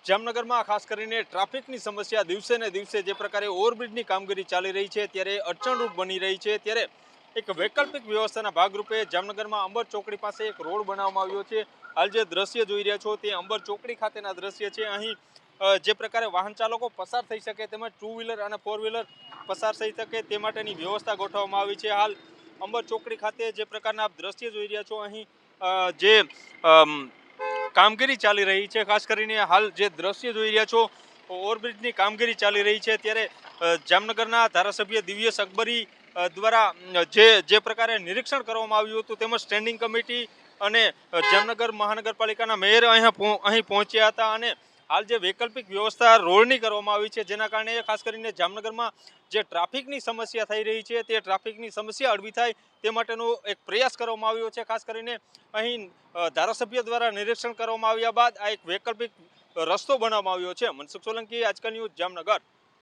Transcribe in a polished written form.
જામનગરમાં ખાસ કરીને ટ્રાફિકની સમસ્યા દિવસે ને દિવસે જે પ્રકારે ઓવરબ્રિજની કામગીરી ચાલી રહી છે ત્યારે અડચણરૂપ બની રહી છે ત્યારે એક વૈકલ્પિક વ્યવસ્થાના ભાગરૂપે જામનગરમાં અંબર ચોકડી પાસે એક રોડ બનાવવામાં આવ્યો છે। હાલ જે દ્રશ્ય જોઈ રહ્યા છો તે અંબર ચોકડી ખાતેના દ્રશ્ય છે। અહીં જે પ્રકારે વાહન ચાલકો પસાર થઈ શકે તેમજ 2 વ્હીલર અને 4 વ્હીલર પસાર થઈ શકે તે માટેની વ્યવસ્થા ગોઠવવામાં આવી છે। હાલ અંબર ચોકડી ખાતે જે પ્રકારના આપ દ્રશ્ય જોઈ રહ્યા છો અહીં જે કામગીરી ચાલી રહી છે। ખાસ કરીને હાલ જે દ્રશ્ય જોઈ રહ્યા છો ઓવરબ્રિજની કામગીરી ચાલી રહી છે ત્યારે જામનગરના ધારાસભ્ય દિવ્યેશ અકબરી દ્વારા જે પ્રકારે નિરીક્ષણ કરવામાં આવ્યું હતું તેમજ સ્ટેન્ડિંગ કમિટી અને જામનગર મહાનગરપાલિકાના મેયર અહીં પહોંચ્યા હતા અને હાલ જે વૈકલ્પિક વ્યવસ્થા રોડની કરવામાં આવી છે જેના કારણે ખાસ કરીને જામનગરમાં જે ટ્રાફિકની સમસ્યા થઈ રહી છે તે ટ્રાફિકની સમસ્યા હળવી થાય તે માટેનો એક પ્રયાસ કરવામાં આવ્યો છે। ખાસ કરીને અહીં ધારાસભ્ય દ્વારા નિરીક્ષણ કરવામાં આવ્યા બાદ આ એક વૈકલ્પિક રસ્તો બનાવવામાં આવ્યો છે। મનસુખ સોલંકી, આજકાલ ન્યૂઝ, જામનગર।